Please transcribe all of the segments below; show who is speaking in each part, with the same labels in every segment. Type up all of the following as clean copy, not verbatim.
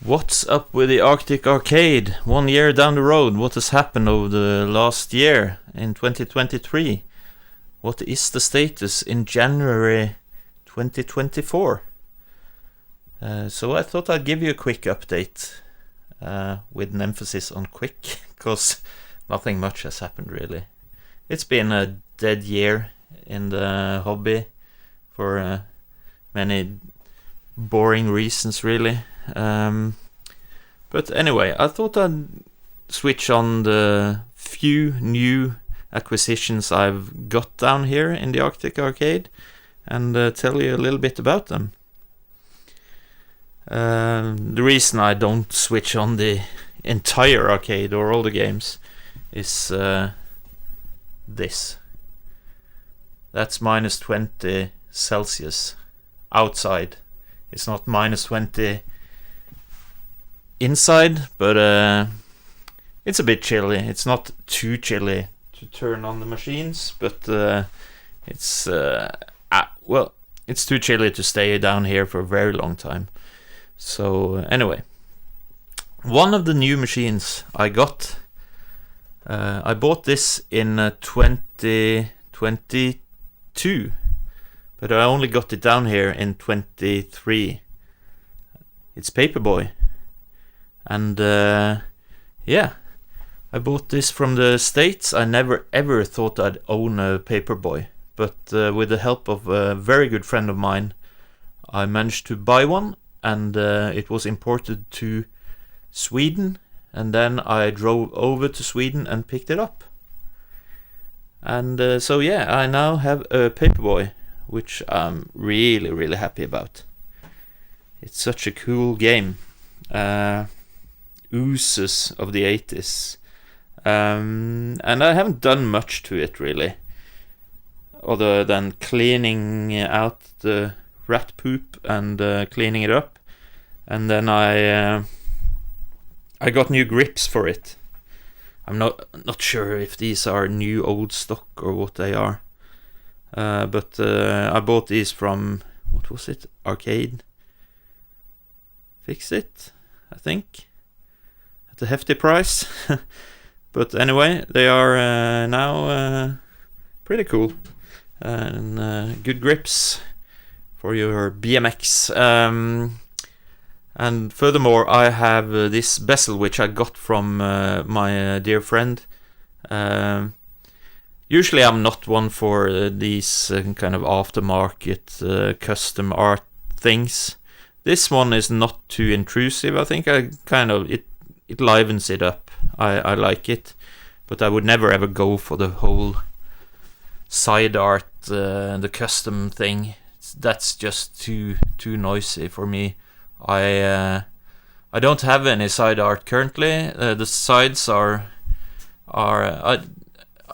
Speaker 1: What's up with the Arctic Arcade? 1 year down the road, what has happened over the last year in 2023? What is the status in January 2024? So I thought I'd give you a quick update with an emphasis on quick, because nothing much has happened really. It's been a dead year in the hobby for many boring reasons really. But anyway, I thought I'd switch on the few new acquisitions I've got down here in the Arctic Arcade and tell you a little bit about them. The reason I don't switch on the entire arcade or all the games is this. That's minus 20 Celsius outside. It's not minus 20 inside, but it's a bit chilly. It's not too chilly to turn on the machines, but it's it's too chilly to stay down here for a very long time. So anyway, one of the new machines I got, I bought this in 2022, but I only got it down here in 23. It's Paperboy, and yeah, I bought this from the States. I never ever thought I'd own a Paperboy, but with the help of a very good friend of mine, I managed to buy one, and it was imported to Sweden, and then I drove over to Sweden and picked it up. And so yeah, I now have a Paperboy, which I'm really, really happy about. It's such a cool game. Oozes of the 80s. And I haven't done much to it really, other than cleaning out the rat poop and cleaning it up. And then I got new grips for it. I'm not sure if these are new old stock or what they are. But I bought these from, what was it? Arcade Fix It, I think, at a hefty price. But anyway, they are now pretty cool, and good grips for your BMX. And furthermore, I have this bezel which I got from my dear friend. Usually I'm not one for these kind of aftermarket custom art things. This one is not too intrusive. I think it livens it up. I like it, but I would never ever go for the whole side art, the custom thing. That's just too noisy for me. I don't have any side art currently. The sides are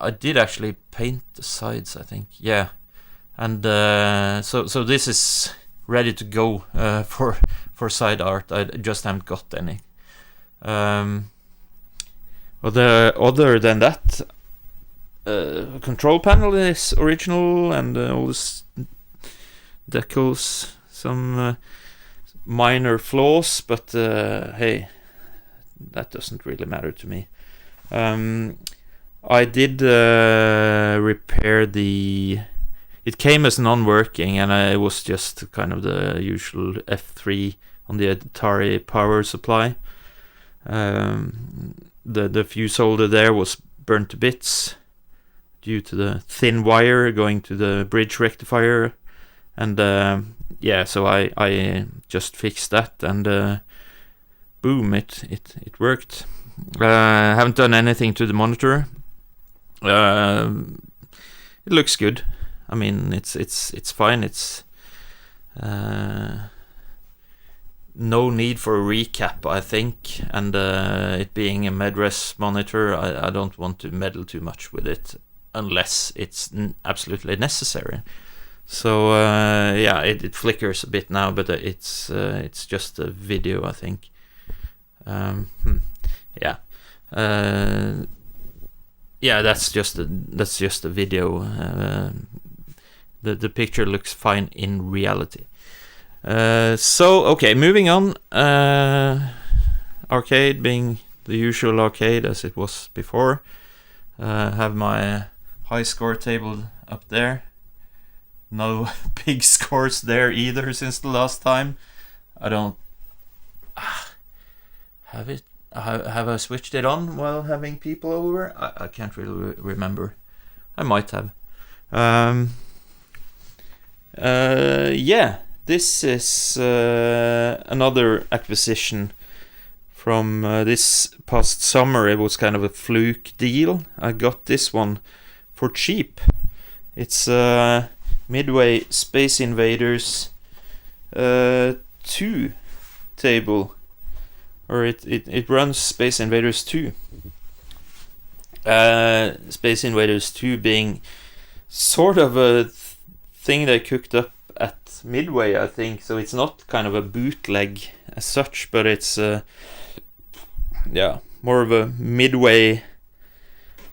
Speaker 1: I did actually paint the sides, I think. Yeah, and so this is ready to go for side art. I just haven't got any. Other than that, control panel is original, and all this decals, some minor flaws, but hey, that doesn't really matter to me. I did repair the... It came as non-working, and it was just kind of the usual F3 on the Atari power supply. The fuse holder there was burnt to bits due to the thin wire going to the bridge rectifier, and yeah, so I just fixed that, and boom, it worked. I haven't done anything to the monitor. It looks good. I mean, it's fine. It's no need for a recap, I think, and it being a Medres monitor, I don't want to meddle too much with it unless it's absolutely necessary. So yeah, it flickers a bit now, but it's just a video, I think. Yeah. Yeah, that's just a video. The picture looks fine in reality. So okay, moving on. arcade being the usual arcade as it was before. Have my high score table up there. No big scores there either since the last time. I don't have it. Have I switched it on while having people over? I can't really remember. I might have. Yeah, this is another acquisition from this past summer. It was kind of a fluke deal. I got this one for cheap. It's Midway Space Invaders 2 table. Or it runs Space Invaders 2. Space Invaders 2 being sort of a thing they cooked up at Midway, I think. So it's not kind of a bootleg as such, but it's more of a Midway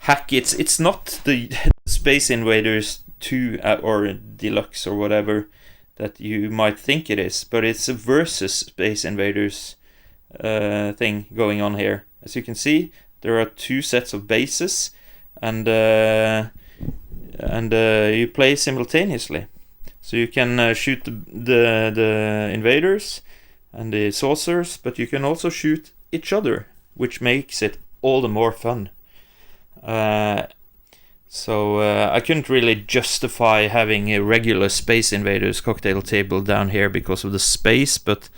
Speaker 1: hack. It's not the Space Invaders 2 or Deluxe or whatever that you might think it is, but it's a versus Space Invaders thing going on here. As you can see, there are 2 sets of bases, and you play simultaneously. So you can shoot the invaders and the saucers, but you can also shoot each other, which makes it all the more fun. So I couldn't really justify having a regular Space Invaders cocktail table down here because of the space, but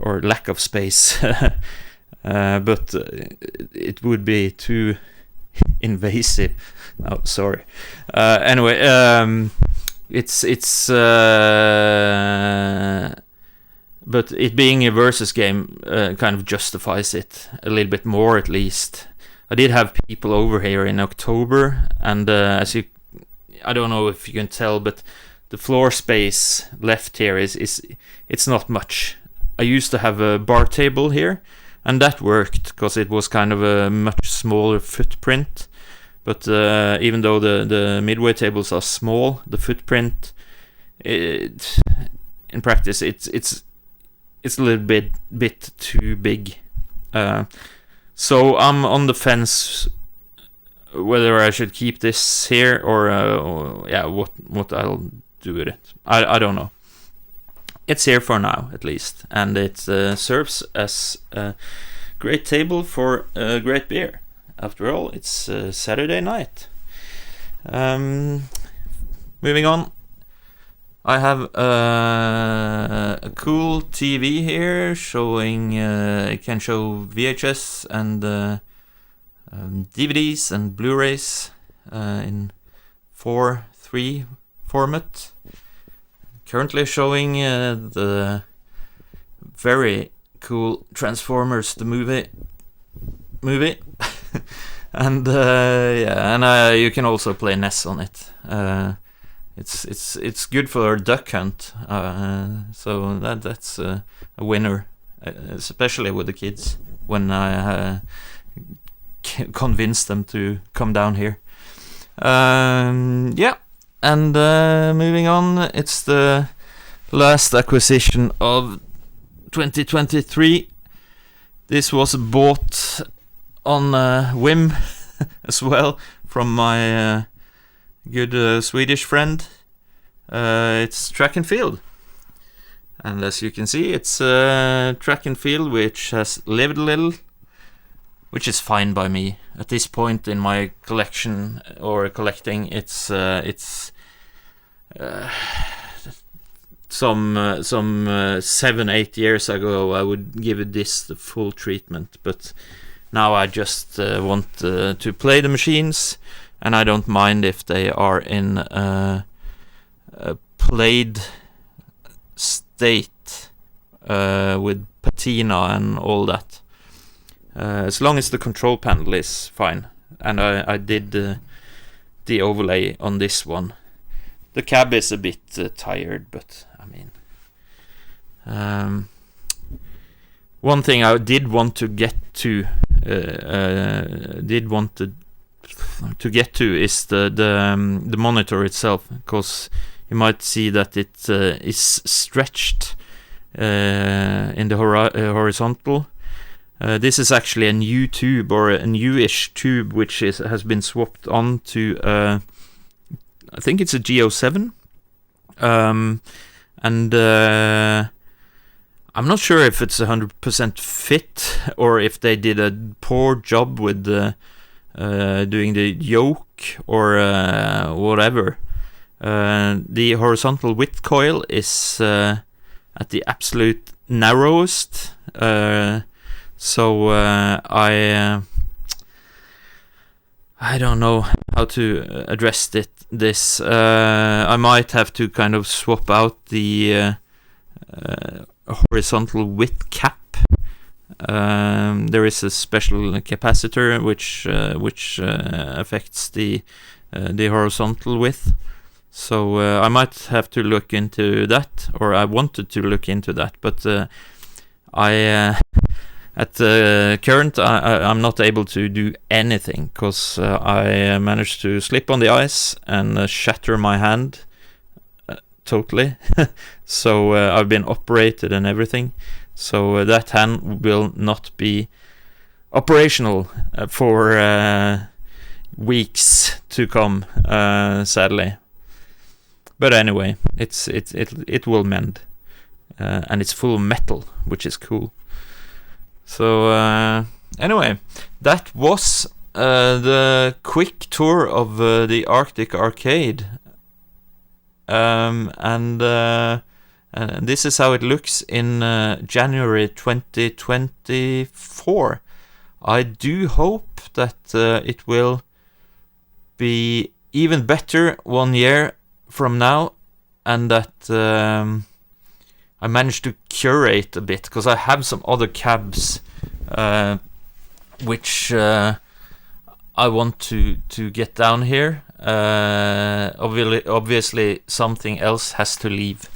Speaker 1: or lack of space. But it would be too invasive. Oh, sorry. Anyway, it's but it being a versus game kind of justifies it a little bit more, at least. I did have people over here in October, and I don't know if you can tell, but the floor space left here it's not much. I used to have a bar table here, and that worked because it was kind of a much smaller footprint. But even though the Midway tables are small, the footprint, in practice, it's a little bit too big. So I'm on the fence whether I should keep this here or what I'll do with it. I don't know. It's here for now, at least, and it serves as a great table for great beer. After all, it's Saturday night. Moving on, I have a cool TV here showing. It can show VHS and DVDs and Blu-rays in 4:3 format. Currently showing the very cool Transformers the movie, and you can also play NES on it. It's good for Duck Hunt, so that's a winner, especially with the kids when I convince them to come down here. And moving on, it's the last acquisition of 2023. This was bought on whim as well from my good Swedish friend. It's Track and Field. And as you can see, it's Track and Field which has lived a little, which is fine by me. At this point in my collection or collecting, it's some 7-8 years ago I would give it this the full treatment, but now I just want to play the machines, and I don't mind if they are in a played state with patina and all that. As long as the control panel is fine, and I did the overlay on this one. The cab is a bit tired, but I mean, one thing I did want to get to, is the monitor itself, because you might see that it is stretched in the horizontal. This is actually a new tube, or a newish tube, which has been swapped on to, I think it's a G07. And I'm not sure if it's 100% fit, or if they did a poor job with doing the yoke, or whatever. The horizontal width coil is at the absolute narrowest, so I don't know how to address this. I might have to kind of swap out the horizontal width cap. There is a special capacitor which affects the horizontal width. So I might have to look into that, or I wanted to look into that, but at the current I'm not able to do anything, because I managed to slip on the ice and shatter my hand totally. So I've been operated and everything, so that hand will not be operational for weeks to come, sadly. But anyway, it will mend, and it's full of metal, which is cool. So anyway, that was the quick tour of the Arctic Arcade, and this is how it looks in January 2024. I do hope that it will be even better 1 year from now, and that I managed to curate a bit, because I have some other cabs which I want to get down here. Obviously something else has to leave,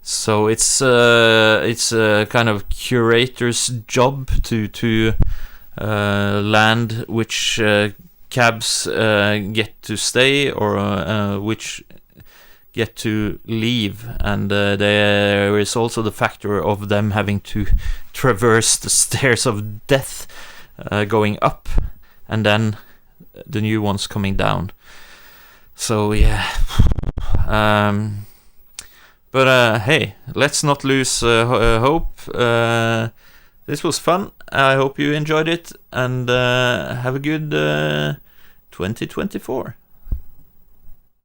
Speaker 1: so it's a kind of curator's job to land which cabs get to stay, or which get to leave, and there is also the factor of them having to traverse the stairs of death, going up, and then the new ones coming down. So yeah, but hey, let's not lose hope. This was fun. I hope you enjoyed it, and have a good 2024.